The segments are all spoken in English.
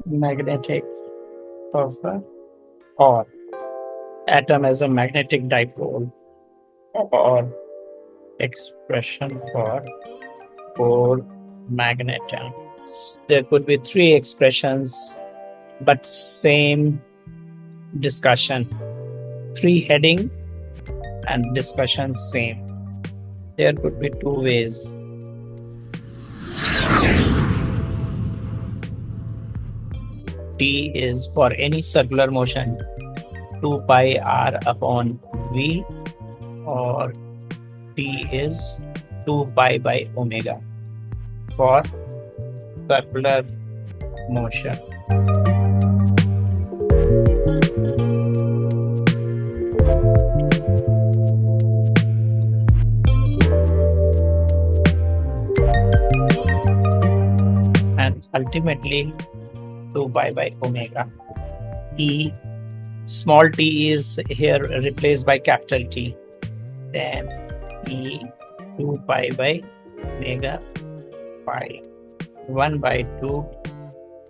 magnetic buffer or atom as a magnetic dipole or expression for Bohr Magneton. There could be three expressions, but same discussion. Three heading and discussion same. There could be two ways. T is for any circular motion 2 pi r upon v, or T is 2 pi by omega for circular motion. And ultimately 2 pi by omega. E, small t is here replaced by capital T. Then E 2 pi by omega pi 1 by 2.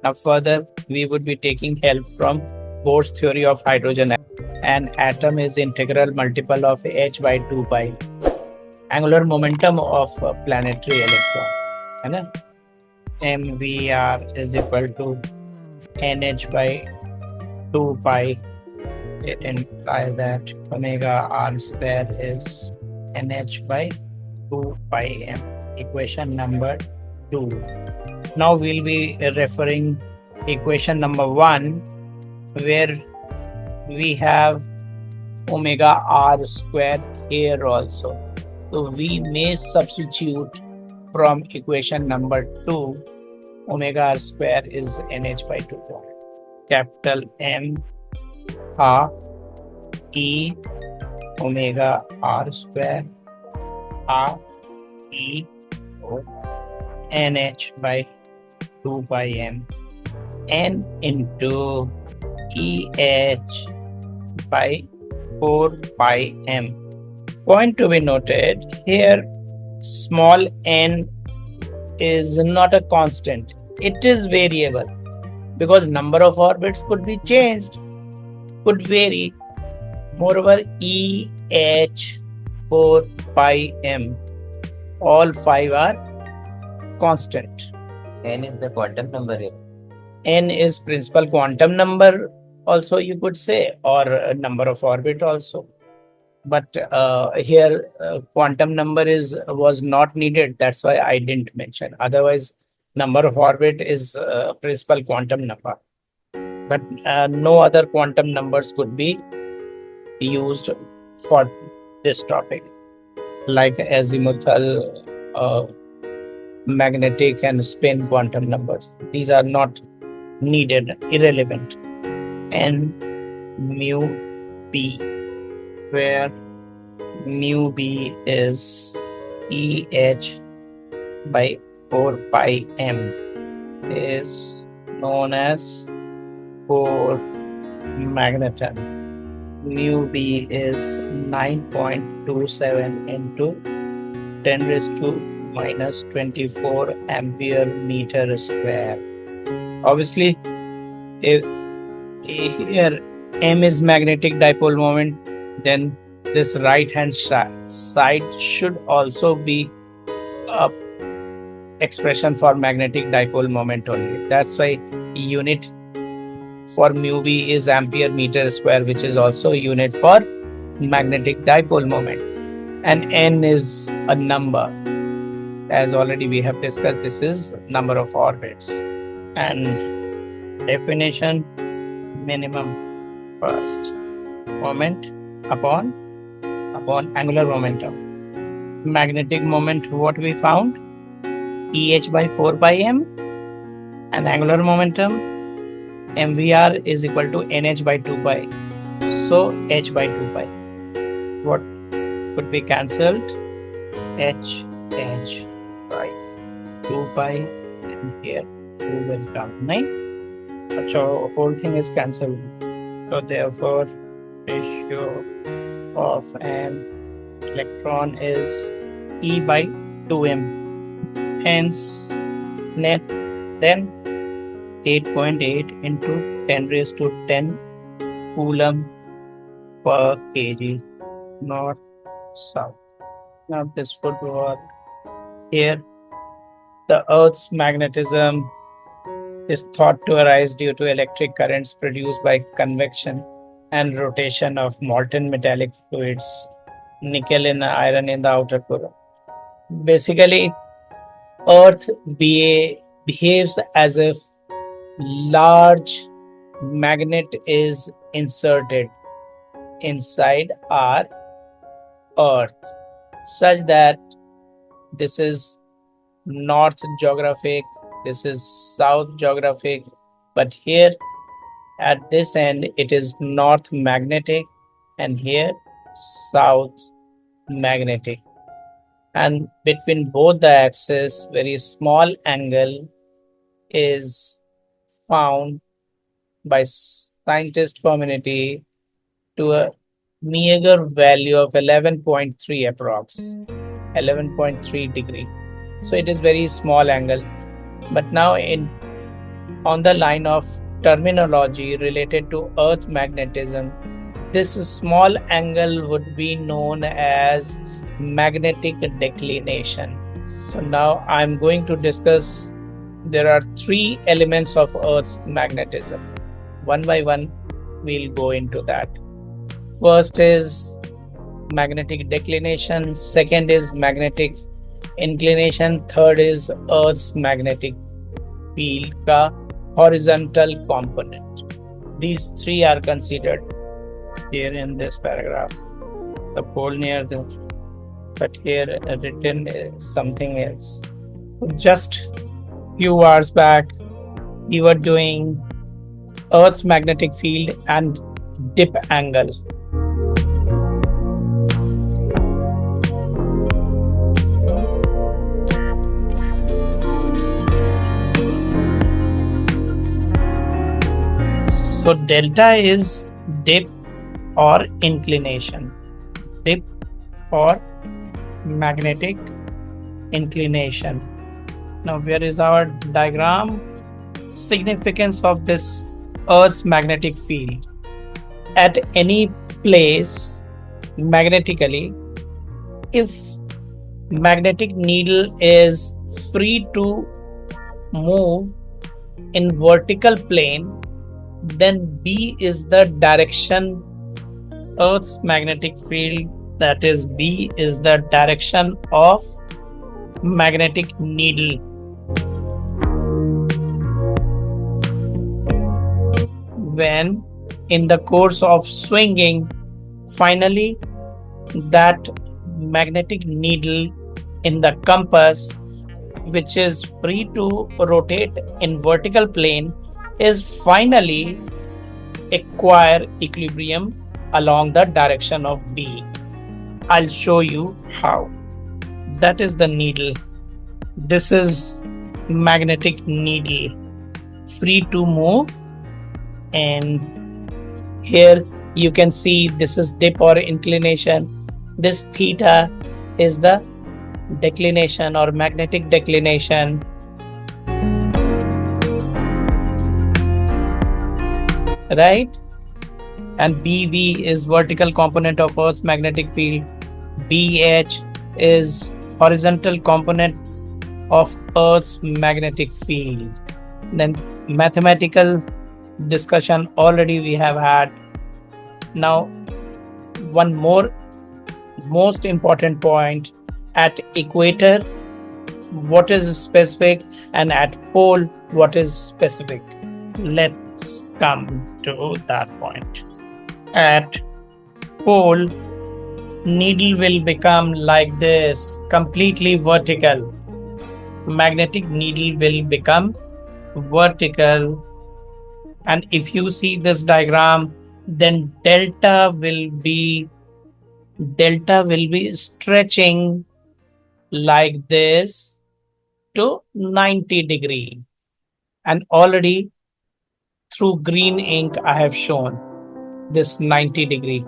Now further we would be taking help from Bohr's theory of hydrogen. An atom is integral multiple of h by 2 pi. Angular momentum of a planetary electron. है ना? mvr is equal to nh by 2 pi. It implies that omega r square is nh by 2 pi m. Equation number 2. Now we'll be referring equation number 1, where we have omega r square here also. So we may substitute from equation number 2, omega r square is nh by 2 pi. Capital M half E omega r square half E nh by 2 pi m, n into eh by 4 pi m. Point to be noted here, small n is not a constant, it is variable, because number of orbits could be changed, could vary. Moreover, E, H, 4 pi m, all 5 are constant. N is the quantum number here. N is principal quantum number also, you could say, or number of orbit also. But here quantum number was not needed. That's why I didn't mention. Otherwise, number of orbit is principal quantum number. But no other quantum numbers could be used for this topic, like azimuthal, magnetic and spin quantum numbers. These are not needed, irrelevant. And mu p, where mu b is EH by 4 pi m, is known as Bohr Magneton. Mu b is 9.27 into 10 raised to minus 24 ampere meter square. Obviously, if here m is magnetic dipole moment, then this right hand side should also be a expression for magnetic dipole moment only. That's why unit for mu b is ampere meter square, which is also unit for magnetic dipole moment. And n is a number. As already we have discussed, this is number of orbits. And definition, minimum first moment upon angular momentum. Magnetic moment, what we found? EH by 4 pi m, and angular momentum MVR is equal to NH by 2 pi. So H by 2 pi. What could be cancelled? H by 2 pi, and here 2 will come 9. So whole thing is cancelled. So therefore ratio of an electron is E by 2m. Hence net then 8.8 into 10 raised to 10 coulomb per kg, north, south. Now this would work. Here, the Earth's magnetism is thought to arise due to electric currents produced by convection and rotation of molten metallic fluids, nickel and iron in the outer core. Basically, Earth behaves as if large magnet is inserted inside our Earth, such that this is north geographic, this is south geographic, but here at this end it is north magnetic and here south magnetic, and between both the axes very small angle is found by scientist community to a meager value of 11.3 approx 11.3 degree. So it is very small angle. But now on the line of terminology related to earth magnetism, this small angle would be known as magnetic declination. So now I'm going to discuss, there are three elements of Earth's magnetism. One by one, we'll go into that. First is magnetic declination, second is magnetic inclination, third is Earth's magnetic field ka horizontal component. These three are considered here in this paragraph. The pole near the, but here written is something else. Just few hours back, we were doing Earth's magnetic field and dip angle. So delta is dip or inclination, dip or magnetic inclination. Now where is our diagram? Significance of this Earth's magnetic field. At any place magnetically, if magnetic needle is free to move in vertical plane, then B is the direction Earth's magnetic field, that is B is the direction of magnetic needle. When in the course of swinging, finally that magnetic needle in the compass, which is free to rotate in vertical plane, is finally acquire equilibrium along the direction of B. I'll show you how. That is the needle. This is magnetic needle, free to move, and here you can see this is dip or inclination. This theta is the declination or magnetic declination. Right? And BV is vertical component of Earth's magnetic field. BH is horizontal component of Earth's magnetic field. Then mathematical discussion already we have had. Now one more most important point, at equator what is specific and at pole what is specific. Let's come to that point. At pole, needle will become like this, completely vertical. Magnetic needle will become vertical, and if you see this diagram, then delta will be stretching like this to 90 degree, and already through green ink I have shown this 90 degree.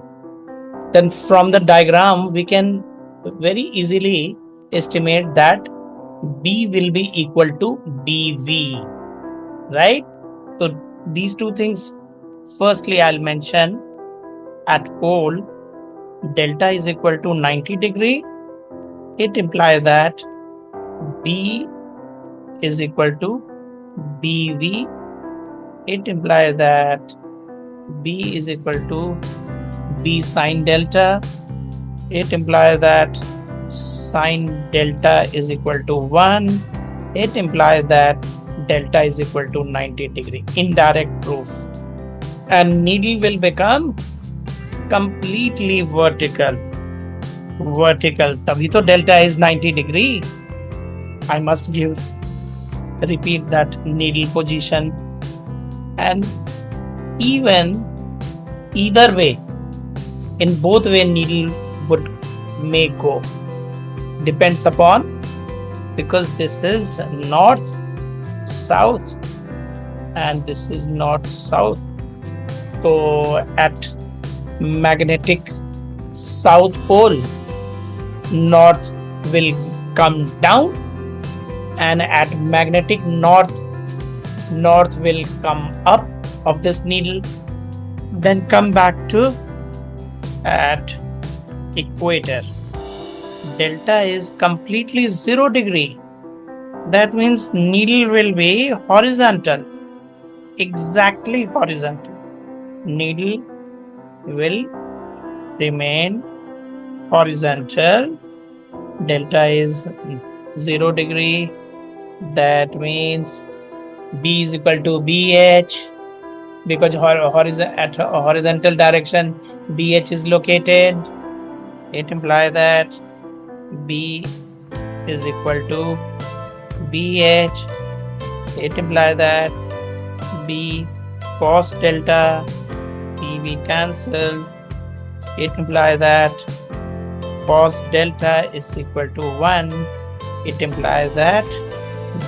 Then from the diagram we can very easily estimate that B will be equal to BV, right? So these two things, firstly I'll mention at pole delta is equal to 90 degree. It implies that B is equal to BV. It implies that B is equal to B sine delta. It implies that sine delta is equal to 1. It implies that delta is equal to 90 degree. Indirect proof. And needle will become completely vertical. Tabhi to delta is 90 degree. I must repeat that needle position. And either way, in both way needle may go. Depends upon, because this is north south and this is north south. So at magnetic south pole, north will come down, and at magnetic north will come up of this needle, then come back to at equator. Delta is completely 0 degree. That means needle will be horizontal, exactly horizontal. Needle will remain horizontal. Delta is 0 degree. That means B is equal to BH, because at horizontal direction BH is located. It implies that B is equal to BH. It implies that B cos delta, PV cancel. It implies that cos delta is equal to 1. It implies that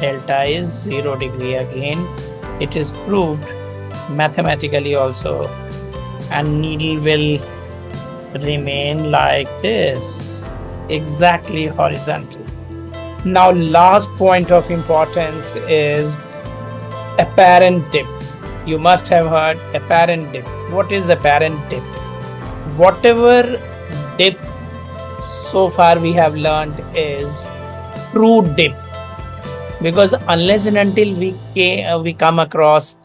delta is 0 degree again. It is proved mathematically also, and needle will remain like this, exactly horizontal. Now last point of importance is apparent dip. You must have heard apparent dip. What is apparent dip? Whatever dip so far we have learned is true dip, because unless and until we come across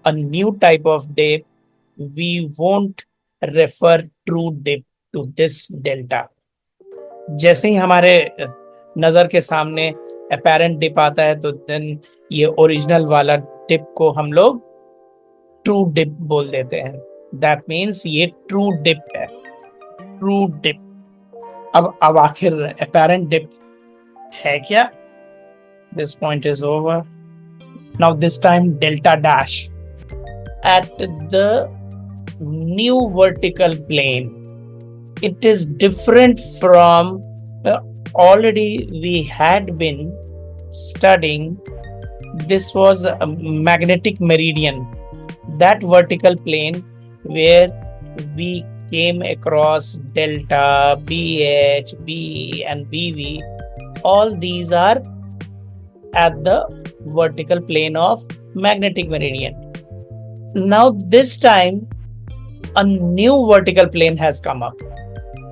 a new type of dip, we won't refer true dip to this delta. जैसे ही हमारे नजर के सामने apparent dip आता है, तो then ये original वाला dip को हम लोग true dip बोल देते हैं. That means ये true dip है, true dip. अब आखिर apparent dip है क्या? This point is over. Now this time delta dash at the new vertical plane. It is different from already we had been studying. This was a magnetic meridian, that vertical plane where we came across delta, BH, B and BV. All these are at the vertical plane of magnetic meridian. Now this time a new vertical plane has come up.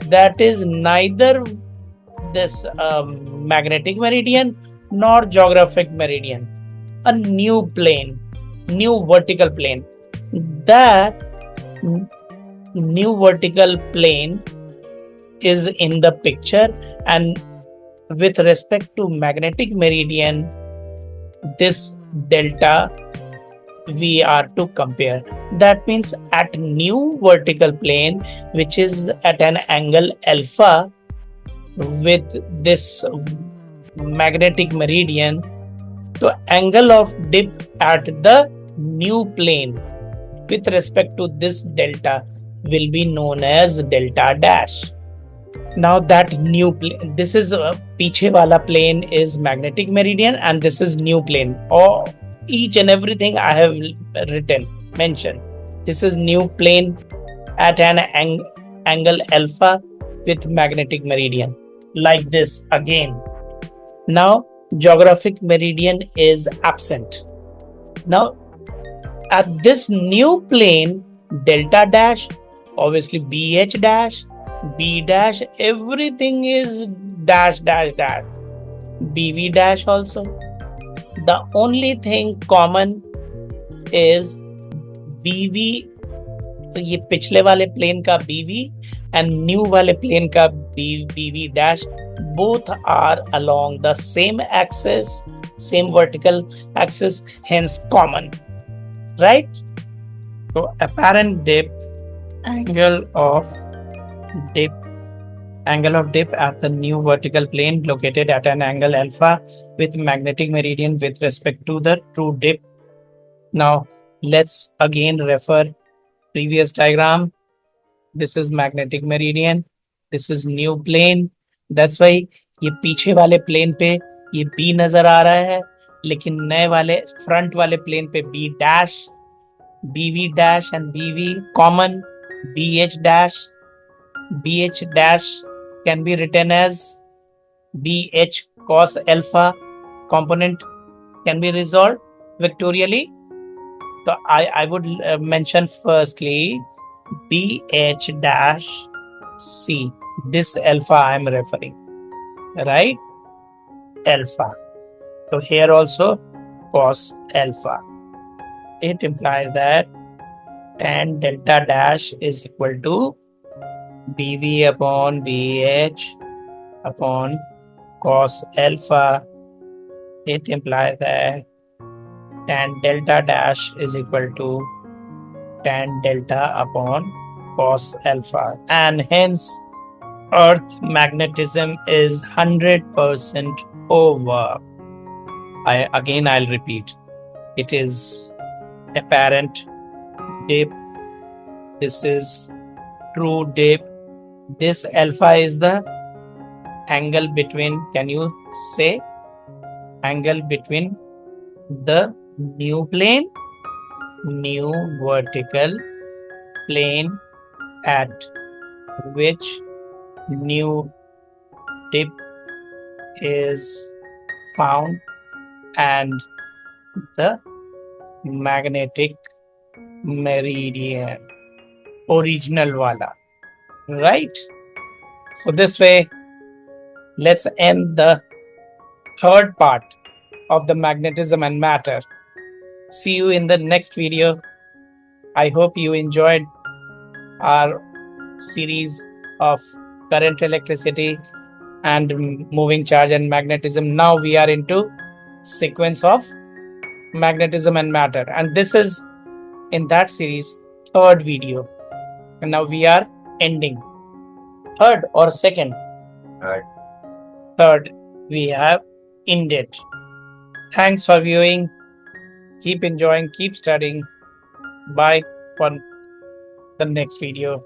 That is neither this magnetic meridian nor geographic meridian. A new plane, new vertical plane. That new vertical plane is in the picture, and with respect to magnetic meridian, this delta we are to compare. That means at new vertical plane, which is at an angle alpha with this magnetic meridian, the angle of dip at the new plane with respect to this delta will be known as delta dash. Now that new plane, this is पीछे वाला plane is magnetic meridian, and this is new plane. Or each and everything I have mentioned. This is new plane at an angle alpha with magnetic meridian, like this again. Now geographic meridian is absent. Now At this new plane, delta dash, obviously BH dash, B dash, everything is dash dash dash. BV dash also. The only thing common is BV, ये पिछले वाले plane का BV and new वाले plane का BV dash, both are along the same axis, same vertical axis, hence common, right? So apparent dip, angle of dip at the new vertical plane located at an angle alpha with magnetic meridian with respect to the true dip. Now let's again refer previous diagram. This is magnetic meridian, this is new plane. That's why ये पीछे वाले plane पे ये B नजर आ रहा है, लेकिन नए वाले फ्रंट वाले प्लेन पे B dash, BV dash and BV common, BH dash can be written as BH cos alpha component can be resolved vectorially. So I would mention firstly BH dash C. This alpha I am referring, right? Alpha. So here also cos alpha. It implies that tan delta dash is equal to BV upon BH upon cos alpha. It implies that tan delta dash is equal to tan delta upon cos alpha, and hence Earth magnetism is 100% over. I'll repeat. It is apparent dip. This is true dip. This alpha is the angle between, can you say, angle between the new plane, new vertical plane at which new dip is found, and the magnetic meridian, original wala, right? So this way, let's end the third part of the magnetism and matter. See you in the next video. I hope you enjoyed our series of current, electricity and moving charge and magnetism. Now we are into sequence of magnetism and matter, and this is in that series third video, and now we are ending. Third or second? Third, we have ended. Thanks for viewing. Keep enjoying, keep studying. Bye for the next video.